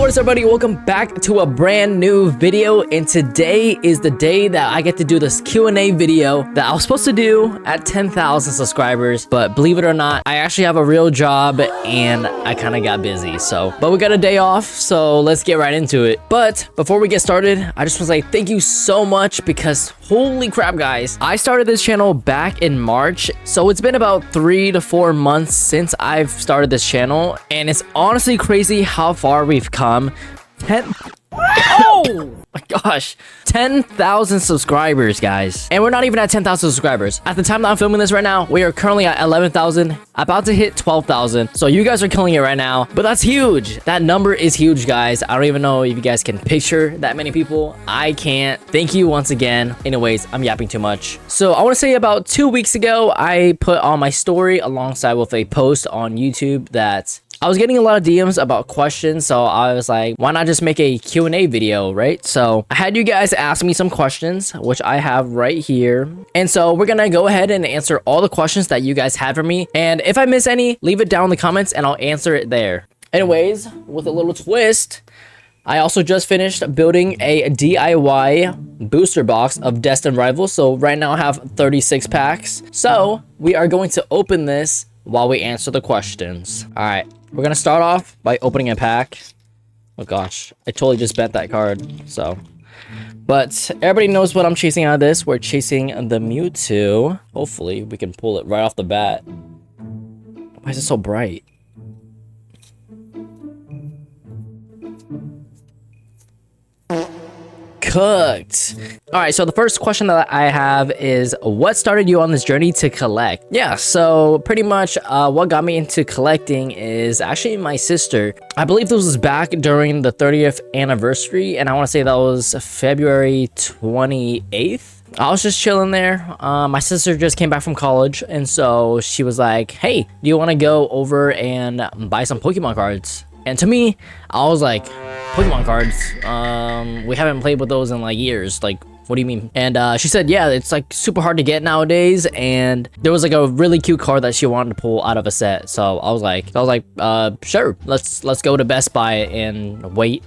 What is up, everybody? Welcome back to a brand new video, and today is the day that I get to do this Q&A video that I was supposed to do at 10,000 subscribers, but believe it or not, I actually have a real job and I kind of got busy. But we got a day off, so let's get right into it. But before we get started, I just want to say thank you so much because holy crap, guys, I started this channel back in March, so it's been about 3 to 4 months since I've started this channel, and it's honestly crazy how far we've come. 10,000 subscribers, guys, and we're not even at 10,000 subscribers at the time that I'm filming this right now. We are currently at 11,000, about to hit 12,000, so you guys are killing it right now. But that's huge. That number is huge, guys. I don't even know if you guys can picture that many people. I can't. Thank you once again. Anyways, I'm yapping too much. So I want to say about 2 weeks ago, I put on my story alongside with a post on YouTube that I was getting a lot of DMs about questions, so I was like, why not just make a Q&A video, right? So I had you guys ask me some questions, which I have right here. And so we're gonna go ahead and answer all the questions that you guys have for me. And if I miss any, leave it down in the comments and I'll answer it there. Anyways, with a little twist, I also just finished building a DIY booster box of Destined rivals. So right now I have 36 packs. So we are going to open this while we answer the questions. All right. We're gonna start off by opening a pack. Oh gosh, I totally just bent that card. But everybody knows what I'm chasing out of this. We're chasing the Mewtwo. Hopefully we can pull it right off the bat. Why is it so bright? Cooked. All right, so the first question that I have is, what started you on this journey to collect? Yeah, so pretty much what got me into collecting is actually my sister. I believe this was back during the 30th anniversary, and I want to say that was February 28th. I was just chilling there. My sister just came back from college, and so she was like, hey, do you want to go over and buy some Pokemon cards? And to me, I was like, Pokemon cards? We haven't played with those in like years. Like, what do you mean? And she said, yeah, it's like super hard to get nowadays. And there was like a really cute card that she wanted to pull out of a set. So I was like, sure, let's go to Best Buy and wait,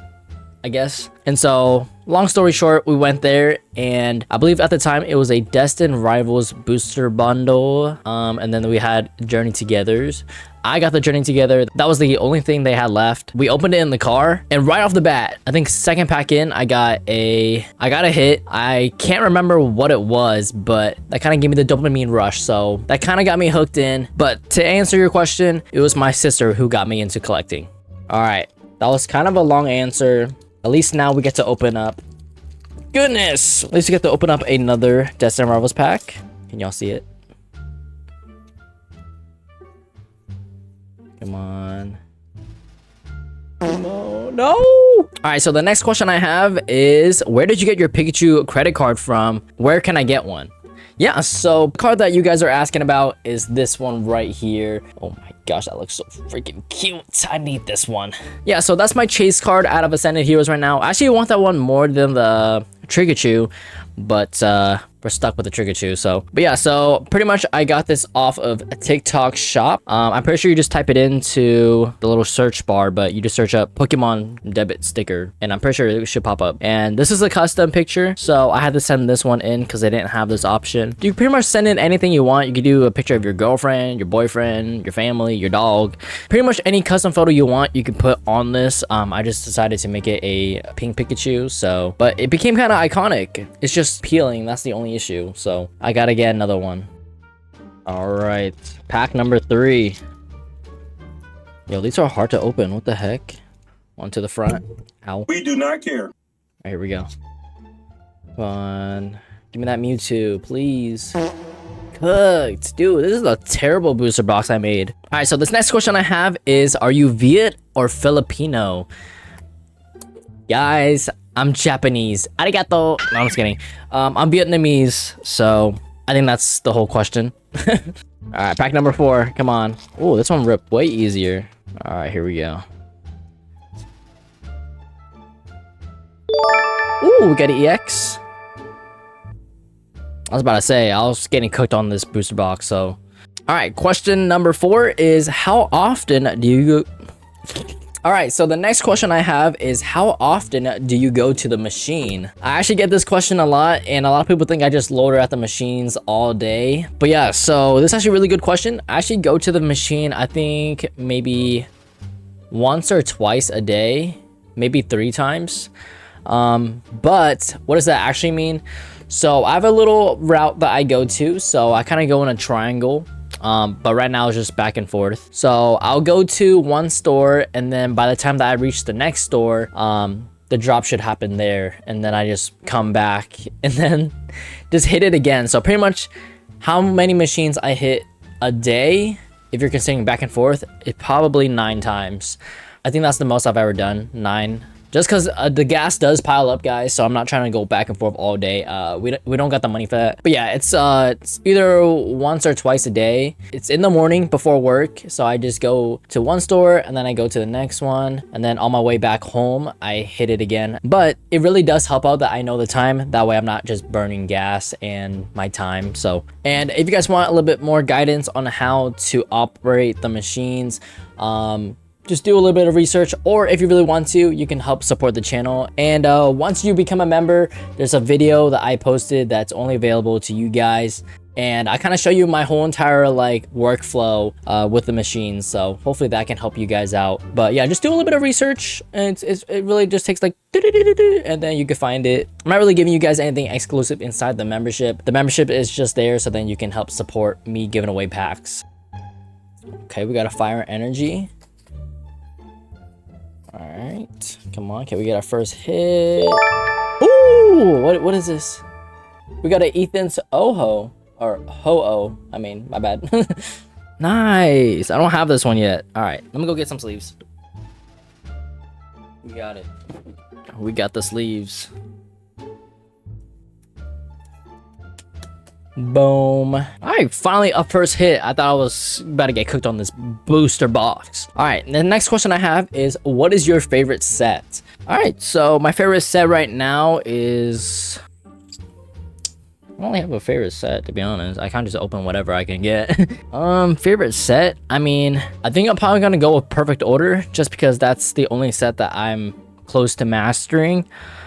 I guess. And so long story short, we went there, and I believe at the time it was a Destined Rivals booster bundle. And then we had Journey Togethers. I got the Journey Together. That was the only thing they had left. We opened it in the car, and right off the bat, I think second pack in, I got a hit. I can't remember what it was, but that kind of gave me the dopamine rush. So that kind of got me hooked in. But to answer your question, it was my sister who got me into collecting. All right, that was kind of a long answer. At least now we get to open up. Goodness! At least we get to open up another Destined Rivals pack. Can y'all see it? Come on. No! All right, so the next question I have is, where did you get your Pikachu credit card from? Where can I get one? Yeah, so the card that you guys are asking about is this one right here. Oh my gosh, that looks so freaking cute. I need this one. Yeah, so that's my chase card out of Ascended Heroes right now. I actually want that one more than the Triggerchew, but we're stuck with the Triggerchew. But yeah, so pretty much I got this off of a TikTok shop. I'm pretty sure you just type it into the little search bar, but you just search up Pokemon debit sticker, and I'm pretty sure it should pop up. And this is a custom picture, so I had to send this one in because I didn't have this option. You can pretty much send in anything you want. You could do a picture of your girlfriend, your boyfriend, your family, your dog. Pretty much any custom photo you want, you can put on this. I just decided to make it a pink Pikachu, but it became kind of iconic. It's just peeling. That's the only issue, so I gotta get another one. All right, pack number 3. Yo, these are hard to open. What the heck? One to the front. Ow. We do not care. All right, here we go. Come on, give me that Mewtwo, please. Cooked. Dude, this is a terrible booster box I made. All right, so this next question I have is, are you Viet or Filipino? Guys, I'm Japanese. Arigato. No, I'm just kidding. I'm Vietnamese, so I think that's the whole question. All right, pack number 4. Come on. Oh, this one ripped way easier. All right, here we go. Ooh, we got an EX. I was about to say, I was getting cooked on this booster box, so. All right, question number 4 is, how often do you All right, so the next question I have is how often do you go to the machine? I actually get this question a lot, and a lot of people think I just loiter at the machines all day. But yeah, so this is actually a really good question. I actually go to the machine, I think maybe once or twice a day, maybe 3 times. But what does that actually mean? So I have a little route that I go to, so I kind of go in a triangle. But right now it's just back and forth. So I'll go to one store, and then by the time that I reach the next store, the drop should happen there, and then I just come back and then just hit it again. So pretty much how many machines I hit a day, if you're considering back and forth, it's probably 9 times. I think that's the most I've ever done, 9. Just because the gas does pile up, guys, so I'm not trying to go back and forth all day. We don't got the money for that. But yeah, it's either once or twice a day. It's in the morning before work, so I just go to one store, and then I go to the next one, and then on my way back home, I hit it again. But it really does help out that I know the time. That way I'm not just burning gas and my time. So, and if you guys want a little bit more guidance on how to operate the machines, just do a little bit of research, or if you really want to, you can help support the channel. And once you become a member, there's a video that I posted that's only available to you guys, and I kind of show you my whole entire like workflow with the machines. So hopefully that can help you guys out. But yeah, just do a little bit of research, and it really just takes like and then you can find it. I'm not really giving you guys anything exclusive inside the membership. The membership is just there so then you can help support me giving away packs. Okay, we got a fire energy. All right, come on, can we get our first hit? Ooh, what is this? We got an Ethan's Oho, or Ho-Oh, I mean, my bad. Nice, I don't have this one yet. All right, let me go get some sleeves. We got it. We got the sleeves. Boom. All right, finally a first hit. I thought I was about to get cooked on this booster box. All right, the next question I have is, what is your favorite set? All right, so my favorite set right now is, I don't really have a favorite set, to be honest. I kind of just open whatever I can get. Favorite set, I mean, I think I'm probably gonna go with Perfect Order, just because that's the only set that I'm close to mastering.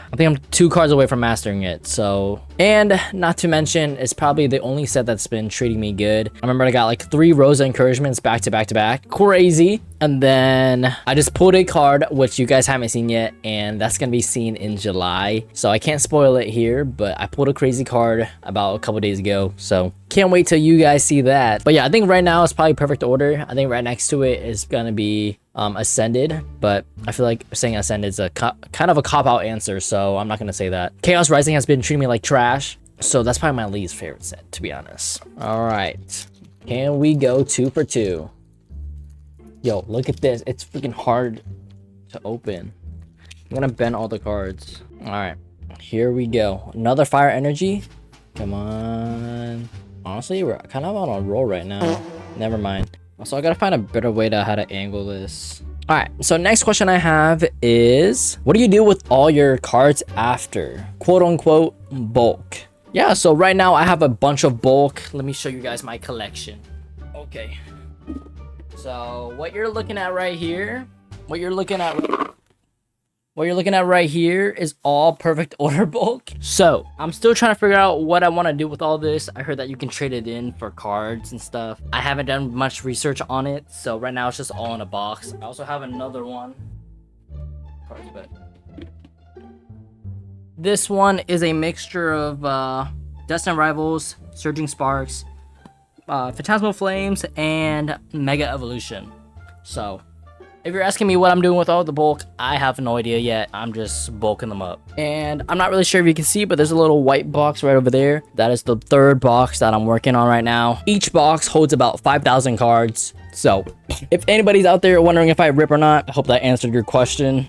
I think I'm 2 cards away from mastering it, so. And not to mention, it's probably the only set that's been treating me good. I remember I got like 3 Rosa encouragements back to back to back. Crazy. And then I just pulled a card, which you guys haven't seen yet, and that's gonna be seen in July. So I can't spoil it here, but I pulled a crazy card about a couple days ago. So can't wait till you guys see that. But yeah, I think right now it's probably Perfect Order. I think right next to it is gonna be Ascended, but I feel like saying Ascended is a kind of a cop-out answer, so I'm not gonna say that. Chaos Rising has been treating me like trash, so that's probably my least favorite set, to be honest. All right, can we go 2 for 2? Yo, look at this. It's freaking hard to open. I'm gonna bend all the cards. All right, here we go. Another fire energy. Come on. Honestly, we're kind of on a roll right now. Never mind. Also, I gotta find a better way to how to angle this. All right, so next question I have is, what do you do with all your cards after quote unquote bulk? Yeah, so right now I have a bunch of bulk. Let me show you guys my collection. Okay, so what you're looking at right here, what you're looking at right here is all Perfect Order bulk. So I'm still trying to figure out what I want to do with all this. I heard that you can trade it in for cards and stuff. I haven't done much research on it, so right now it's just all in a box. I also have another one. This one is a mixture of Destined Rivals, Surging Sparks, Phantasmal Flames, and Mega Evolution. So if you're asking me what I'm doing with all the bulk, I have no idea yet. I'm just bulking them up. And I'm not really sure if you can see, but there's a little white box right over there. That is the 3rd box that I'm working on right now. Each box holds about 5,000 cards. So if anybody's out there wondering if I rip or not, I hope that answered your question.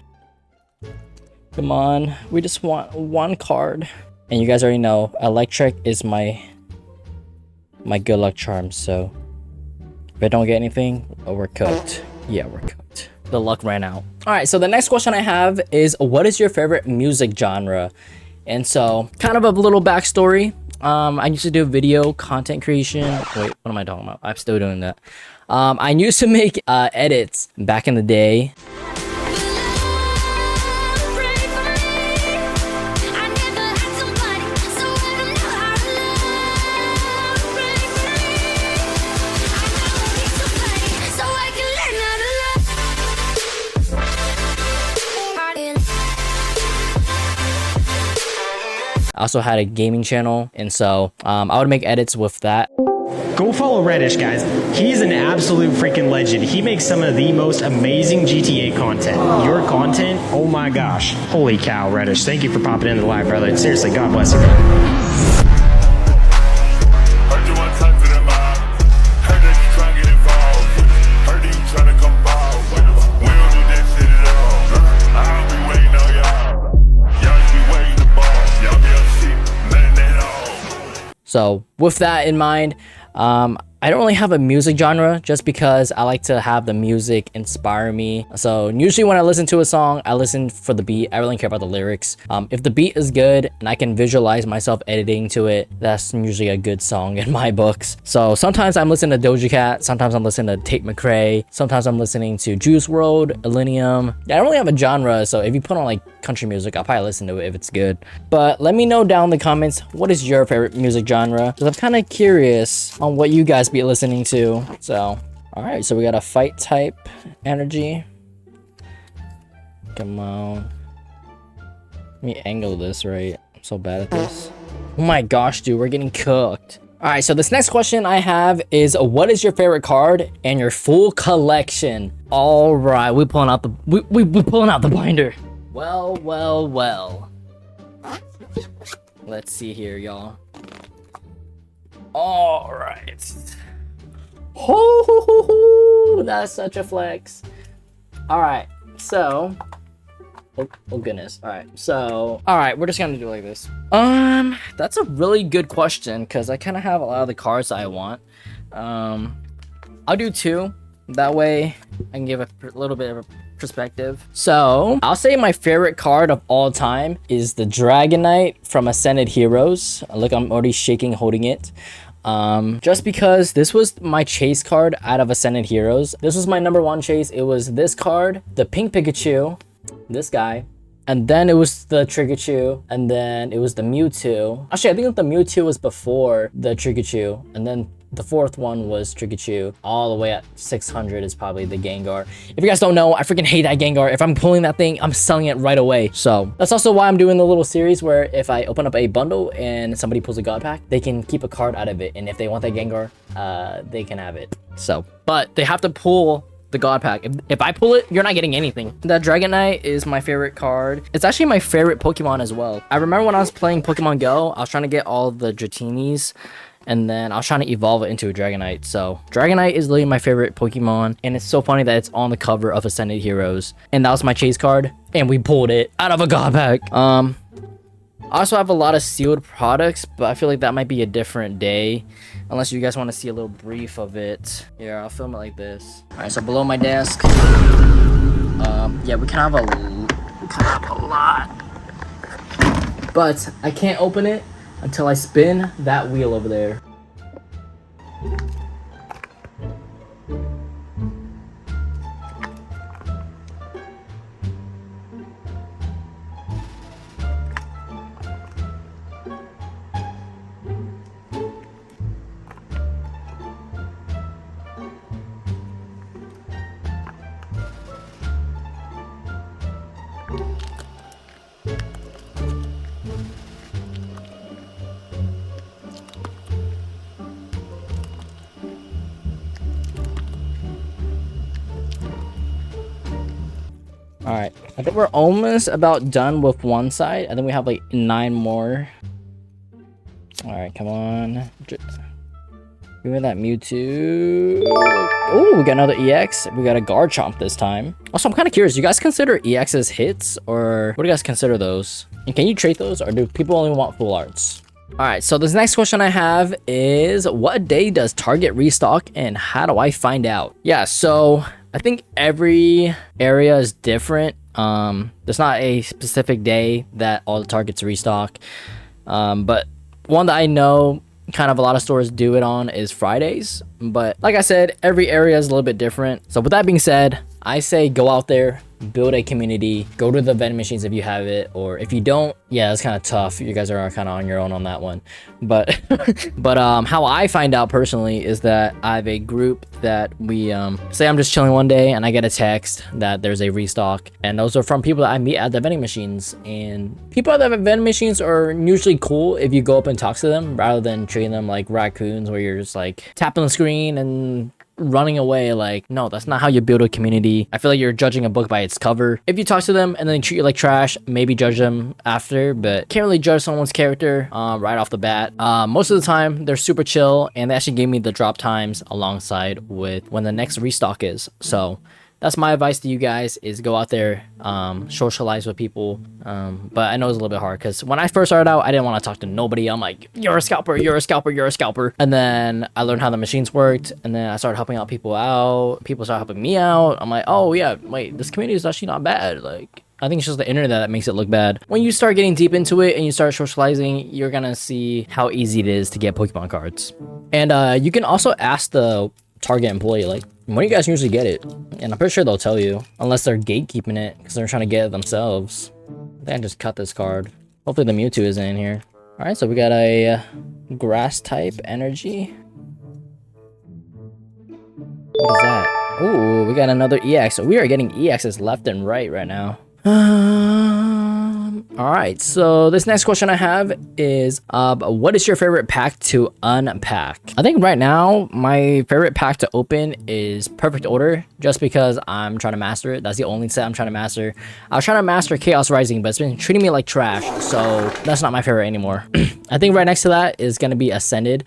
Come on, we just want 1 card. And you guys already know, Electric is my good luck charm. So if I don't get anything, oh, we're cooked. Yeah, we're cooked. The luck ran out. All right, so the next question I have is, what is your favorite music genre? And so kind of a little backstory. I used to do video content creation. Wait, what am I talking about? I'm still doing that. I used to make edits back in the day. I also had a gaming channel, and so I would make edits with that. Go follow Reddish, guys. He's an absolute freaking legend. He makes some of the most amazing GTA content. Your content, oh my gosh. Holy cow, Reddish. Thank you for popping into the live, brother. Seriously, God bless you, man. So with that in mind, I don't really have a music genre just because I like to have the music inspire me. So usually when I listen to a song, I listen for the beat. I really don't care about the lyrics. If the beat is good and I can visualize myself editing to it, that's usually a good song in my books. So sometimes I'm listening to Doja Cat, sometimes I'm listening to Tate McRae, sometimes I'm listening to Juice WRLD, Illenium. I don't really have a genre, so if you put on like country music, I'll probably listen to it if it's good. But let me know down in the comments, what is your favorite music genre? Because I'm kind of curious on what you guys be listening to. So all right, so we got a fight type energy. Come on, let me angle this right. I'm so bad at this. Oh my gosh, dude, we're getting cooked. All right, so this next question I have is, what is your favorite card and your full collection? All right, we pulling out the we pulling out the binder. Well, let's see here, y'all. All right. Oh, that's such a flex. All right, so oh goodness. All right, so we're just gonna do it like this. That's a really good question because I kind of have a lot of the cards I want. I'll do 2. That way I can give a little bit of a perspective. So I'll say my favorite card of all time is the Dragonite from Ascended Heroes. Look, I'm already shaking holding it. Just because this was my chase card out of Ascended Heroes. This was my number 1 chase. It was this card, the pink Pikachu, this guy, and then it was the Triggerchu, and then it was the Mewtwo. Actually, I think the Mewtwo was before the Triggerchu, and then the 4th one was Triggerchu. All the way at 600 is probably the Gengar. If you guys don't know, I freaking hate that Gengar. If I'm pulling that thing, I'm selling it right away. So that's also why I'm doing the little series where if I open up a bundle and somebody pulls a God Pack, they can keep a card out of it. And if they want that Gengar, they can have it. So, but they have to pull the God Pack. If I pull it, you're not getting anything. That Dragonite is my favorite card. It's actually my favorite Pokemon as well. I remember when I was playing Pokemon Go, I was trying to get all the Dratinis, and then I was trying to evolve it into a Dragonite. So Dragonite is literally my favorite Pokemon, and it's so funny that it's on the cover of Ascended Heroes. And that was my chase card, and we pulled it out of a God Pack. I also have a lot of sealed products, but I feel like that might be a different day, unless you guys want to see a little brief of it. Here, I'll film it like this. All right, so below my desk, yeah, we can have a lot, but I can't open it until I spin that wheel over there. All right, I think we're almost about done with one side. I think we have like 9 more. All right, come on. Give me that Mewtwo. Oh, we got another EX. We got a Garchomp this time. Also, I'm kind of curious. Do you guys consider EXs hits, or what do you guys consider those? And can you trade those, or do people only want full arts? All right, so this next question I have is, what day does Target restock, and how do I find out? Yeah, so I think every area is different. There's not a specific day that all the Targets restock. But one that I know kind of a lot of stores do it on is Fridays. But like I said, every area is a little bit different. So with that being said, I say go out there, build a community, go to the vending machines if you have it, or if you don't, yeah, it's kind of tough. You guys are kind of on your own on that one. But how I find out personally is that I have a group that we say I'm just chilling one day and I get a text that there's a restock, and those are from people that I meet at the vending machines. And people at the vending machines are usually cool if you go up and talk to them rather than treating them like raccoons where you're just like tapping the screen and running away. Like, no, that's not how you build a community. I feel like you're judging a book by its cover. If you talk to them and then treat you like trash, maybe judge them after, but can't really judge someone's character right off the bat. Most of the time they're super chill, and they actually gave me the drop times alongside with when the next restock is. So that's my advice to you guys, is go out there, socialize with people. But I know it's a little bit hard because when I first started out, I didn't want to talk to nobody. I'm like, you're a scalper, you're a scalper, you're a scalper. And then I learned how the machines worked, and then I started helping out people out. People started helping me out. I'm like, oh yeah, wait, this community is actually not bad. Like, I think it's just the internet that makes it look bad. When you start getting deep into it and you start socializing, you're gonna see how easy it is to get Pokemon cards. And you can also ask the target employee, like, when do you guys usually get it? And I'm pretty sure they'll tell you, unless they're gatekeeping it because they're trying to get it themselves. I think I just cut this card. Hopefully the Mewtwo isn't in here. All right, so we got a grass type energy. What is that? Ooh, we got another EX. So we are getting EXs left and right now. All right, so this next question I have is, what is your favorite pack to unpack? I think right now my favorite pack to open is Perfect Order, just because I'm trying to master it. That's the only set I'm trying to master. I was trying to master Chaos Rising, but it's been treating me like trash, so that's not my favorite anymore. I think right next to that is going to be Ascended,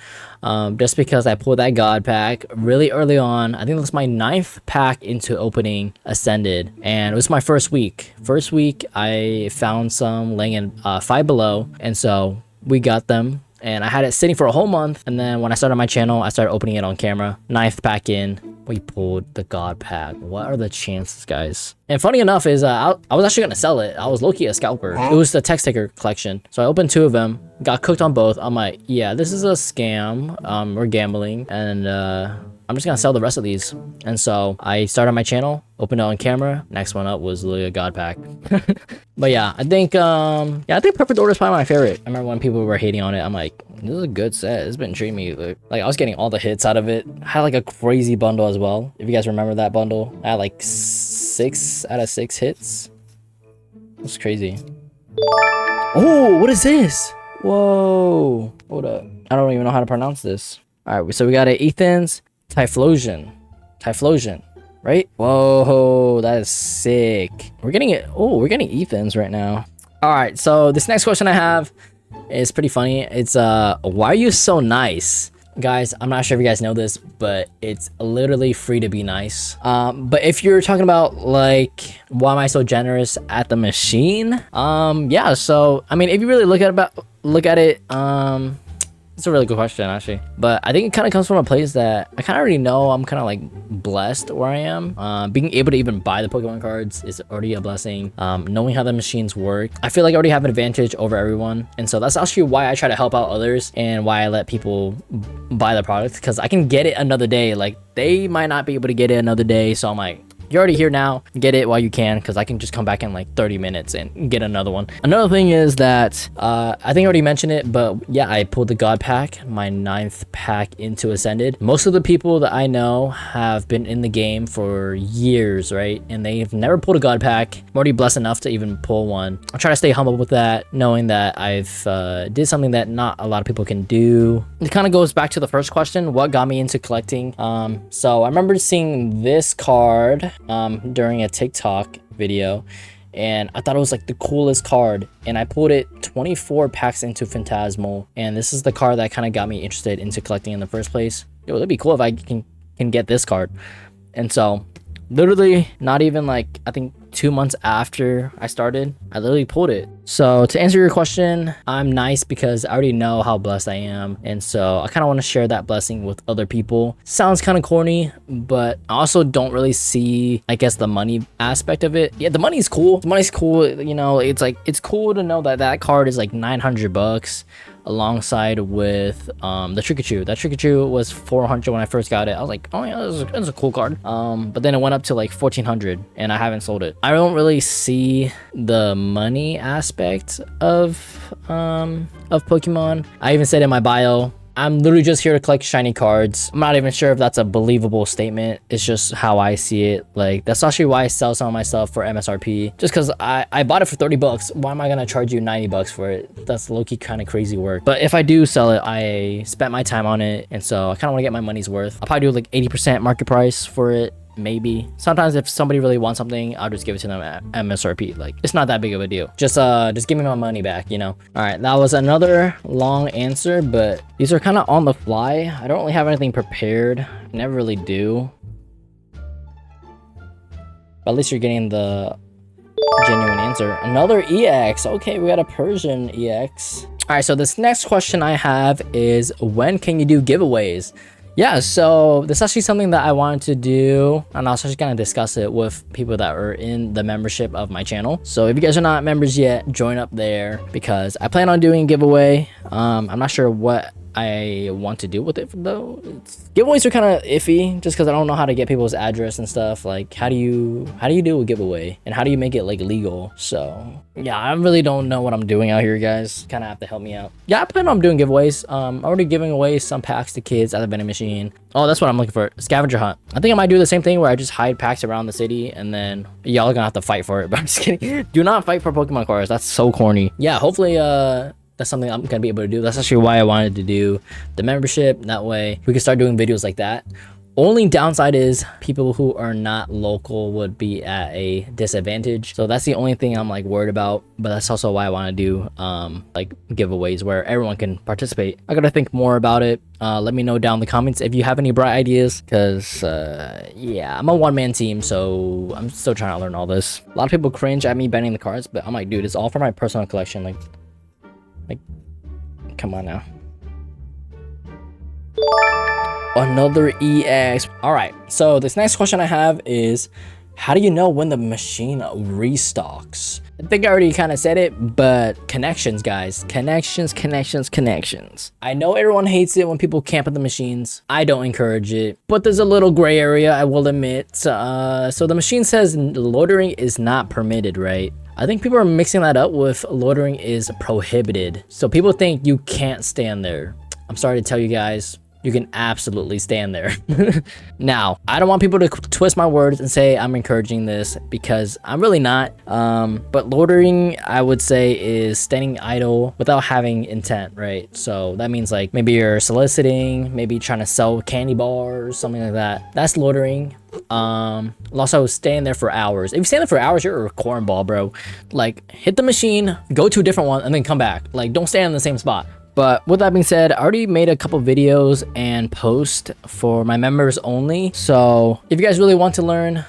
just because I pulled that God pack really early on. I think that's my 9th pack into opening Ascended, and it was my first week. First week, I found some laying in Five Below, and so we got them, and I had it sitting for a whole month. And then when I started my channel, I started opening it on camera. 9th pack in, we pulled the God pack. What are the chances, guys? And funny enough is I was actually gonna sell it. I was low-key a scalper. It was the text taker collection, so I opened 2 of them, got cooked on both. I'm like, yeah, this is a scam. We're gambling, and I'm just gonna sell the rest of these. And so I started my channel, opened it on camera. Next one up was literally a God pack. But yeah, I think Perfect Order is probably my favorite. I remember when people were hating on it, I'm like, this is a good set. It's been treating me like I was getting all the hits out of it. I had like a crazy bundle as well. If you guys remember that bundle, I had like 6 out of 6 hits. That's crazy. Oh, what is this? Whoa, hold up. I don't even know how to pronounce this. All right, so we got an Ethan's Typhlosion, right? Whoa, that is sick. We're getting it. Oh, we're getting Ethan's right now. All right, so this next question I have is pretty funny. It's why are you so nice? Guys, I'm not sure if you guys know this, but it's literally free to be nice. But if you're talking about like, why am I so generous at the machine? Yeah, so I mean, if you really look at it, it's a really good question, actually. But I think it kind of comes from a place that I kind of already know. I'm kind of like blessed where I am. Being able to even buy the Pokemon cards is already a blessing. Knowing how the machines work, I feel like I already have an advantage over everyone. And so that's actually why I try to help out others and why I let people buy the product, because I can get it another day. Like, they might not be able to get it another day. So I'm like, you're already here now, get it while you can, because I can just come back in like 30 minutes and get another one. Another thing is that I think I already mentioned it, but yeah, I pulled the God pack, my 9th pack into Ascended. Most of the people that I know have been in the game for years, right? And they've never pulled a God pack. I'm already blessed enough to even pull one. I try to stay humble with that, knowing that I've did something that not a lot of people can do. It kind of goes back to the first question, what got me into collecting? So I remember seeing this card during a TikTok video, and I thought it was like the coolest card, and I pulled it 24 packs into Phantasmal, and this is the card that kind of got me interested into collecting in the first place. Yo, it'd be cool if I can get this card. And so literally not even like, I think 2 months after I started, I literally pulled it. So to answer your question, I'm nice because I already know how blessed I am, and so I kind of want to share that blessing with other people. Sounds kind of corny, but I also don't really see, I guess, the money aspect of it. Yeah, the money's cool. The money's cool, you know. It's like, it's cool to know that that card is like $900. alongside with the Trikachu. That Trikachu was 400 when I first got it. I was like, oh yeah, this is a cool card. But then it went up to like 1400 and I haven't sold it. I don't really see the money aspect of Pokemon. I even said in my bio, I'm literally just here to collect shiny cards. I'm not even sure if that's a believable statement. It's just how I see it. Like, that's actually why I sell some of my stuff for MSRP. Just because I bought it for 30 bucks. Why am I gonna charge you 90 bucks for it? That's low-key kind of crazy work. But if I do sell it, I spent my time on it. And so I kind of want to get my money's worth. I'll probably do like 80% market price for it. Maybe. Sometimes if somebody really wants something, I'll just give it to them at MSRP. Like, it's not that big of a deal. Just give me my money back, you know? All right, that was another long answer, but these are kind of on the fly. I don't really have anything prepared. I never really do. But at least you're getting the genuine answer. Another EX. Okay, we got a Persian EX. All right, so this next question I have is, when can you do giveaways? Yeah, so this is actually something that I wanted to do, and I was actually going to discuss it with people that are in the membership of my channel. So if you guys are not members yet, join up there because I plan on doing a giveaway. I'm not sure what I want to do with it though. Giveaways are kind of iffy just because I don't know how to get people's address and stuff. Like, how do you do a giveaway and how do you make it like legal? So yeah, I really don't know what I'm doing out here, guys. Kind of have to help me out. Yeah, I plan on doing giveaways. I'm already giving away some packs to kids at the vending machine. Oh, that's what I'm looking for. Scavenger hunt. I think I might do the same thing where I just hide packs around the city and then y'all are gonna have to fight for it. But I'm just kidding. Do not fight for Pokemon cards. That's so corny. Yeah, hopefully that's something I'm gonna be able to do. That's actually why I wanted to do the membership. That way we can start doing videos like that. Only downside is people who are not local would be at a disadvantage. So that's the only thing I'm like worried about. But that's also why I want to do like giveaways where everyone can participate. I gotta think more about it. Let me know down in the comments if you have any bright ideas, because yeah, I'm a one-man team, so I'm still trying to learn all this. A lot of people cringe at me bending the cards, but I'm like, dude, it's all for my personal collection. Like come on now. Another EX. All right, so this next question I have is, how do you know when the machine restocks? I think I already kind of said it, but connections, guys. Connections. I know everyone hates it when people camp at the machines. I don't encourage it, but there's a little gray area, I will admit. So the machine says loitering is not permitted, right? I think people are mixing that up with loitering is prohibited. So people think you can't stand there. I'm sorry to tell you guys, you can absolutely stand there. Now, I don't want people to twist my words and say I'm encouraging this, because I'm really not. But loitering, I would say, is standing idle without having intent, right? So that means like maybe you're soliciting, maybe trying to sell candy bars, something like that. That's loitering. Also staying there for hours. If you stand there for hours, you're a cornball, bro. Like, hit the machine, go to a different one, and then come back. Like, don't stand in the same spot. But with that being said, I already made a couple videos and posts for my members only. So if you guys really want to learn,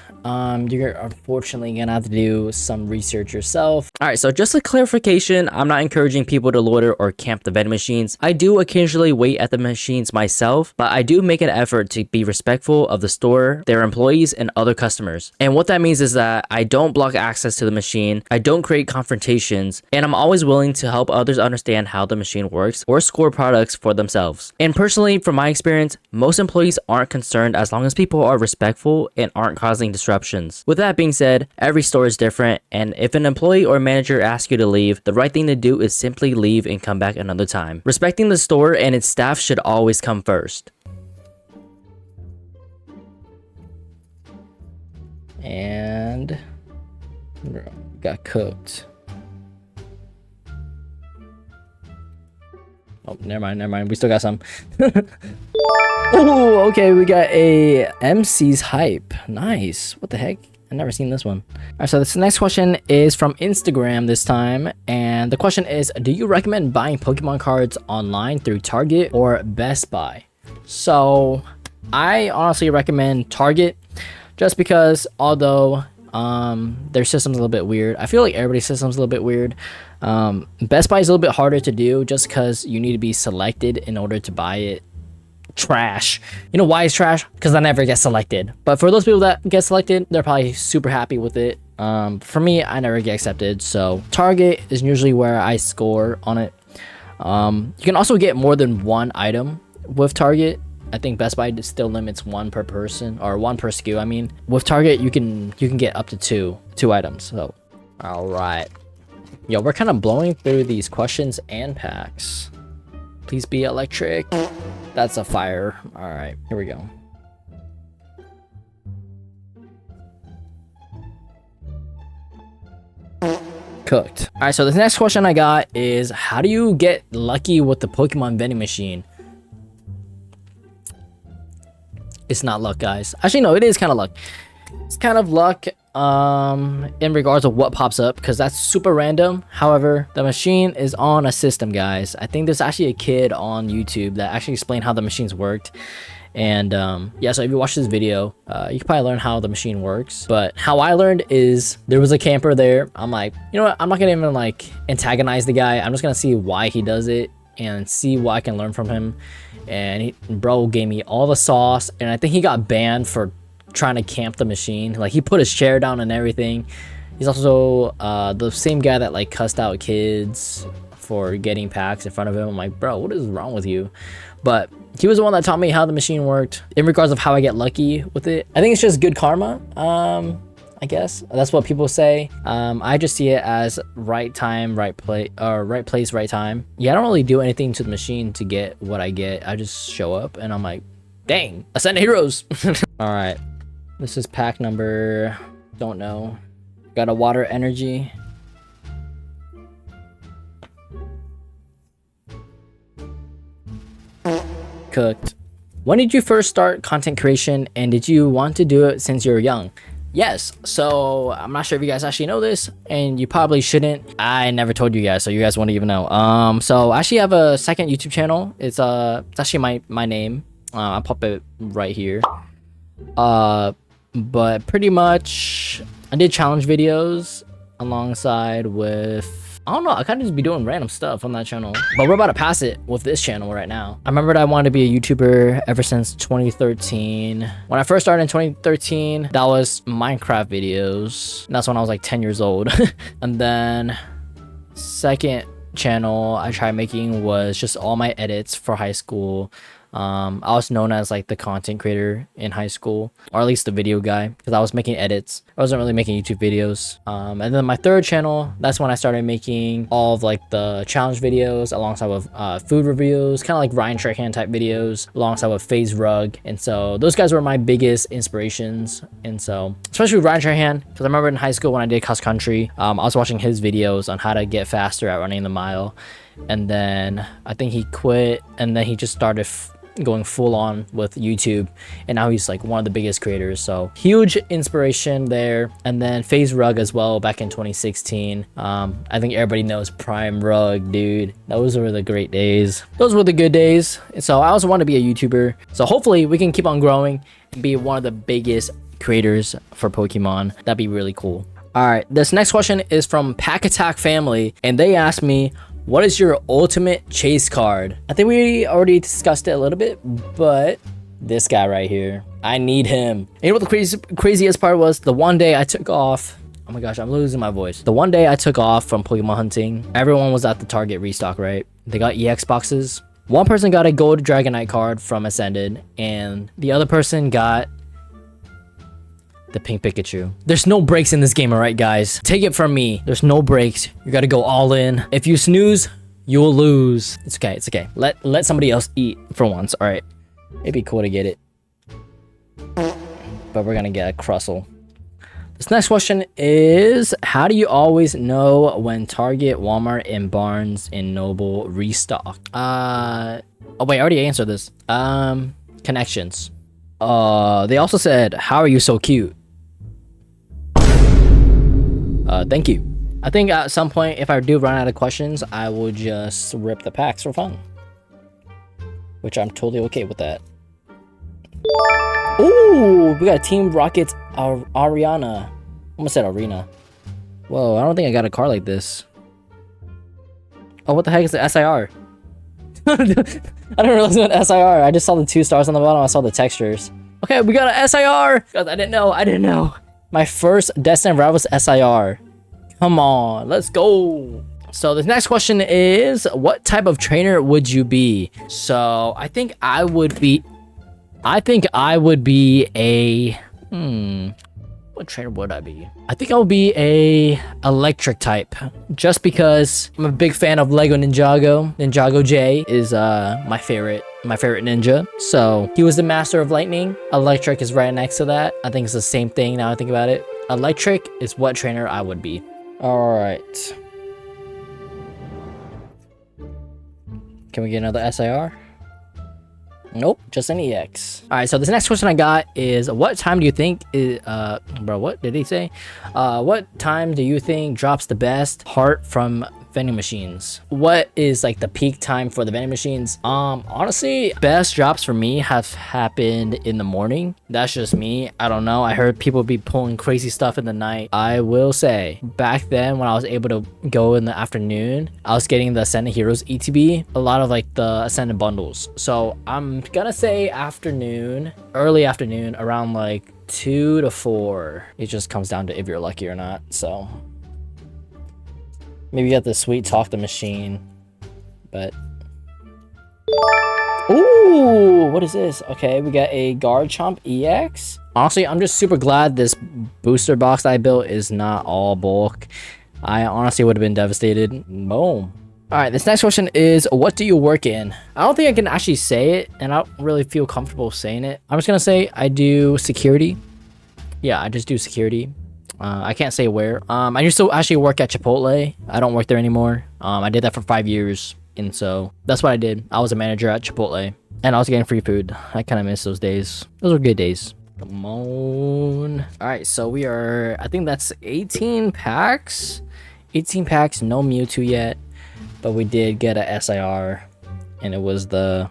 you're unfortunately gonna have to do some research yourself. All right, so just a clarification, I'm not encouraging people to loiter or camp the vending machines. I do occasionally wait at the machines myself, but I do make an effort to be respectful of the store, their employees, and other customers. And what that means is that I don't block access to the machine, I don't create confrontations, and I'm always willing to help others understand how the machine works or score products for themselves. And personally, from my experience, most employees aren't concerned as long as people are respectful and aren't causing disruptions. With that being said, every store is different, and if an employee or manager asks you to leave, the right thing to do is simply leave and come back another time. Respecting the store and its staff should always come first. And got cooked. Oh, never mind. We still got some. Oh, okay. We got a MC's hype. Nice. What the heck? I've never seen this one. All right, so this next question is from Instagram this time. And the question is, do you recommend buying Pokemon cards online through Target or Best Buy? So I honestly recommend Target, just because although their system's a little bit weird, I feel like everybody's system's a little bit weird. Best Buy is a little bit harder to do just because you need to be selected in order to buy it. Trash. You know why it's trash? Because I never get selected. But for those people that get selected, they're probably super happy with it. For me, I never get accepted. So Target is usually where I score on it. You can also get more than one item with Target. I think Best Buy still limits one per person, or one per SKU. I mean, with Target, you can get up to two items. So, all right. Yo, we're kind of blowing through these questions and packs. Please be electric. That's a fire. All right, here we go. Cooked. All right, so the next question I got is, how do you get lucky with the Pokemon vending machine? It's not luck, guys. Actually, no, it is kind of luck. It's kind of luck in regards of what pops up, because that's super random. However, the machine is on a system, guys. I think there's actually a kid on YouTube that actually explained how the machines worked. And yeah, so if you watch this video, you can probably learn how the machine works. But how I learned is, there was a camper there. I'm like, you know what, I'm not gonna even like antagonize the guy. I'm just gonna see why he does it and see what I can learn from him. And bro gave me all the sauce, and I think he got banned for trying to camp the machine. Like, he put his chair down and everything. He's also the same guy that like cussed out kids for getting packs in front of him. I'm like, bro, what is wrong with you? But he was the one that taught me how the machine worked. In regards of how I get lucky with it, I think it's just good karma. I guess that's what people say. I just see it as right time, right place, or right place, right time. Yeah, I don't really do anything to the machine to get what I get. I just show up and I'm like, dang, Ascended Heroes. All right, this is pack number, don't know. Got a water energy. Cooked. When did you first start content creation, and did you want to do it since you were young? Yes, so I'm not sure if you guys actually know this, and you probably shouldn't. I never told you guys, so you guys won't even know. So I actually have a second YouTube channel. It's actually my name. I'll pop it right here. But pretty much I did challenge videos alongside with, I don't know, I kind of just be doing random stuff on that channel. But we're about to pass it with this channel right now. I remember that I wanted to be a YouTuber ever since 2013. When I first started in 2013, that was Minecraft videos. And that's when I was like 10 years old. And then second channel I tried making was just all my edits for high school. I was known as like the content creator in high school, or at least the video guy, because I was making edits. I wasn't really making YouTube videos. And then my third channel, that's when I started making all of like the challenge videos alongside with food reviews, kind of like Ryan Trahan type videos, alongside with FaZe Rug. And so those guys were my biggest inspirations. And so especially with Ryan Trahan, because I remember in high school when I did cross country, I was watching his videos on how to get faster at running the mile. And then I think he quit, and then he just started going full on with YouTube, and now he's like one of the biggest creators. So huge inspiration there. And then FaZe Rug as well back in 2016. I think everybody knows Prime Rug, dude. Those were the great days. Those were the good days. And so I also want to be a YouTuber, so hopefully we can keep on growing and be one of the biggest creators for Pokemon. That'd be really cool. All right, this next question is from Pack Attack Family, and they asked me, what is your ultimate chase card? I think we already discussed it a little bit, but this guy right here, I need him. And you know what the craziest part was? The one day I took off, oh my gosh, I'm losing my voice. The one day I took off from Pokemon hunting, everyone was at the Target restock, right? They got EX boxes. One person got a gold Dragonite card from Ascended, and the other person got the pink Pikachu. There's no breaks in this game, all right, guys? Take it from me. There's no breaks. You gotta go all in. If you snooze, you'll lose. It's okay. It's okay. Let somebody else eat for once. All right. It'd be cool to get it, but we're gonna get a Crustle. This next question is, how do you always know when Target, Walmart, and Barnes and Noble restock? Oh wait, I already answered this. Connections. They also said, how are you so cute? Thank you. I think at some point, if I do run out of questions, I will just rip the packs for fun, which I'm totally okay with that. Ooh, we got Team Rocket's Ariana. Almost said Arena. Whoa, I don't think I got a car like this. Oh, what the heck is the SIR? I didn't realize it was an SIR. I just saw the 2 stars on the bottom. I saw the textures. Okay, we got an SIR. I didn't know. My first Destined route was SIR. Come on, let's go. So the next question is, what type of trainer would you be? So I think I would be a what trainer would I be? I think I'll be a electric type, just because I'm a big fan of Lego Ninjago. Ninjago J is my favorite ninja. So he was the master of lightning. Electric is right next to that. I think it's the same thing now I think about it. Electric is what trainer I would be. All right. Can we get another SIR? Nope, just an EX. All right, so this next question I got is, what time do you think is, bro, what did he say? What time do you think drops the best heart from vending machines? What is like the peak time for the vending machines? Honestly, best drops for me have happened in the morning. That's just me. I don't know. I heard people be pulling crazy stuff in the night. I will say, back then when I was able to go in the afternoon, I was getting the Ascended Heroes ETB, a lot of like the Ascended bundles. So I'm gonna say afternoon, early afternoon, around like 2 to 4. It just comes down to if you're lucky or not. So maybe you got the sweet talk the machine, but ooh, what is this? Okay, we got a Garchomp EX. Honestly, I'm just super glad this booster box that I built is not all bulk. I honestly would have been devastated. Boom. All right, this next question is, what do you work in? I don't think I can actually say it, and I don't really feel comfortable saying it. I'm just gonna say I do security. Yeah, I just do security. I can't say where. I used to actually work at Chipotle. I don't work there anymore. I did that for 5 years, and so that's what I did. I was a manager at Chipotle, and I was getting free food. I kind of miss those days. Those were good days. Come on. All right, so we are, I think that's 18 packs. 18 packs, no Mewtwo yet, but we did get a SIR, and it was the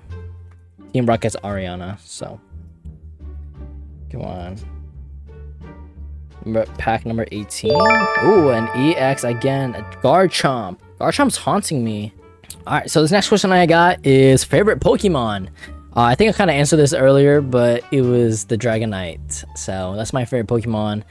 Team Rocket's Ariana, so come on. Pack number 18. Ooh, an EX again. A Garchomp. Garchomp's haunting me. Alright, so this next question I got is favorite Pokemon. I think I kind of answered this earlier, but it was the Dragonite. So that's my favorite Pokemon.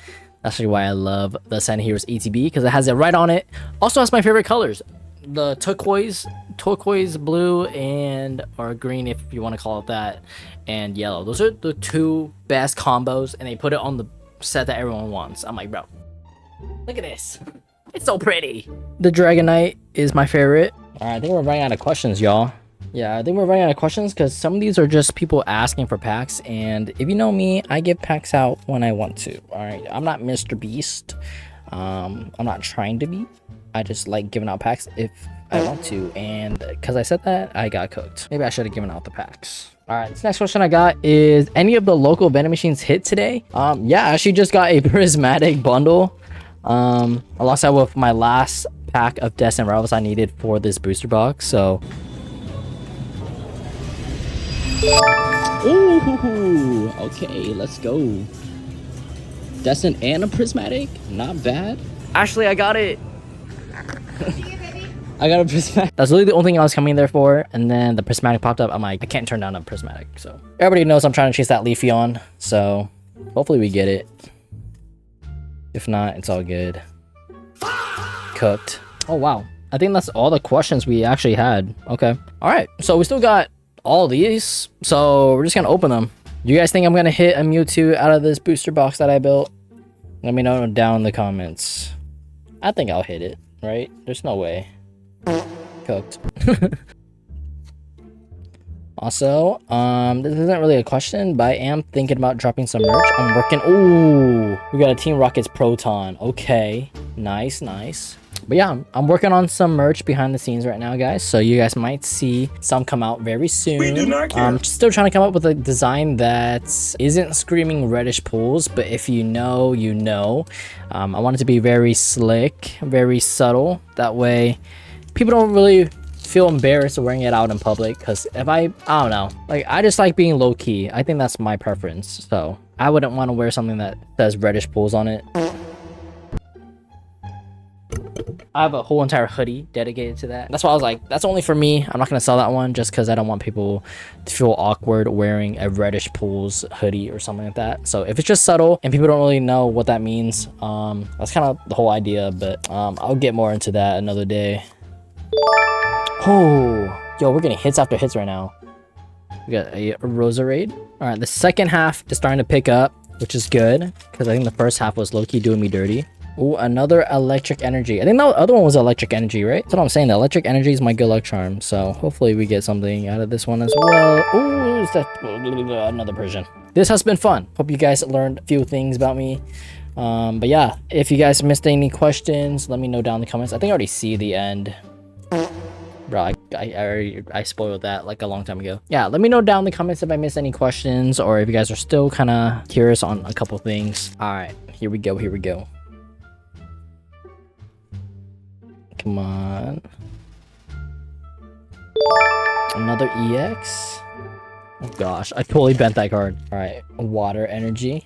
That's actually why I love the Ascended Heroes ETB, because it has it right on it. Also has my favorite colors. The turquoise blue, and or green if you want to call it that, and yellow. Those are the two best combos, and they put it on the set that everyone wants. I'm like, bro, look at this. It's so pretty. The Dragonite is my favorite. All right, I think we're running out of questions, y'all. Yeah, I think we're running out of questions because some of these are just people asking for packs, and if you know me, I give packs out when I want to. All right, I'm not Mr. Beast. I'm not trying to be. I just like giving out packs if I want to, and because I said that, I got cooked. Maybe I should have given out the packs. All right, this next question I got is, any of the local vending machines hit today? Yeah, I actually just got a prismatic bundle alongside with my last pack of Destined rivals I needed for this booster box. So ooh, okay, let's go. Destined and a prismatic, not bad. Actually, I got it. I got a prismatic. That's really the only thing I was coming there for, and then the prismatic popped up. I'm like, I can't turn down a prismatic. So everybody knows I'm trying to chase that Leafeon, so hopefully we get it. If not, it's all good. Cooked. Oh wow, I think that's all the questions we actually had. Okay, all right, so we still got all these, so we're just gonna open them. You guys think I'm gonna hit a Mewtwo out of this booster box that I built? Let me know down in the comments. I think I'll hit it, right? There's no way. Cooked. Also, this isn't really a question, but I am thinking about dropping some merch. I'm working. Ooh, we got a Team Rocket's Proton. Okay, nice. But yeah, I'm working on some merch behind the scenes right now, guys. So you guys might see some come out very soon. We do not care. I'm still trying to come up with a design that isn't screaming Reddish pools, but if you know, you know. I want it to be very slick, very subtle. That way, people don't really feel embarrassed wearing it out in public, because if I don't know, like, I just like being low-key. I think that's my preference, so I wouldn't want to wear something that says Reddish pools on it. I have a whole entire hoodie dedicated to that. That's why I was like, that's only for me. I'm not gonna sell that one just because I don't want people to feel awkward wearing a Reddish pools hoodie or something like that. So if it's just subtle and people don't really know what that means, that's kind of the whole idea, but I'll get more into that another day. Oh, yo, we're getting hits after hits right now. We got a Roserade. All right, the second half is starting to pick up, which is good because I think the first half was low-key doing me dirty. Ooh, another electric energy. I think the other one was electric energy, right? That's what I'm saying. The electric energy is my good luck charm. So hopefully we get something out of this one as well. Ooh, is that another Persian? This has been fun. Hope you guys learned a few things about me. But yeah, if you guys missed any questions, let me know down in the comments. I think I already see the end. Bro, I spoiled that like a long time ago. Yeah, let me know down in the comments if I missed any questions or if you guys are still kind of curious on a couple things. All right, here we go. Here we go. Come on. Another EX. Oh gosh, I totally bent that card. All right, water energy.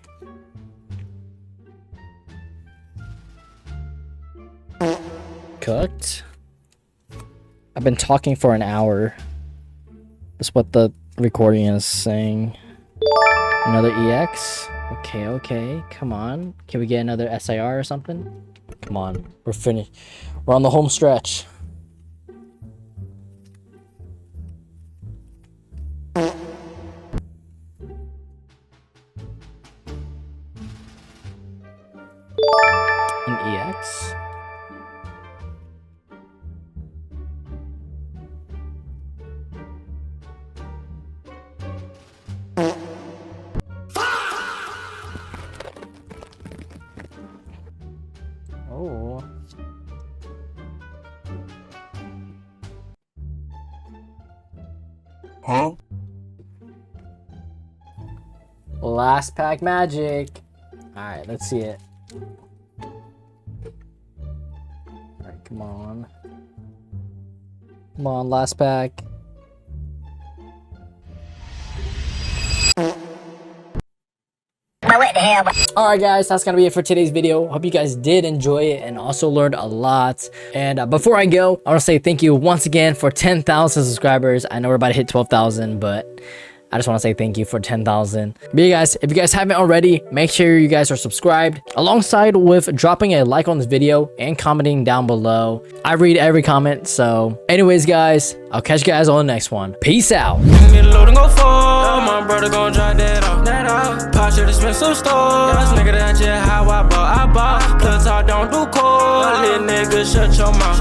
Cooked. I've been talking for an hour. That's what the recording is saying. Another EX. Okay, okay. Come on. Can we get another SIR or something? Come on. We're finished. We're on the home stretch. An EX. Oh. Huh? Last pack magic. Alright, let's see it. Alright, come on. Come on, last pack. What the hell? Alright guys, that's gonna be it for today's video. Hope you guys did enjoy it and also learned a lot. And before I go, I want to say thank you once again for 10,000 subscribers. I know we're about to hit 12,000, but I just want to say thank you for 10,000. But you guys, if you guys haven't already, make sure you guys are subscribed alongside with dropping a like on this video and commenting down below. I read every comment. So anyways, guys, I'll catch you guys on the next one. Peace out. My brother gon' drive that off. Pop shit expensive stores. Nigga, that's just how I bought. Cause I don't do cold. Little nigga, shut your mouth.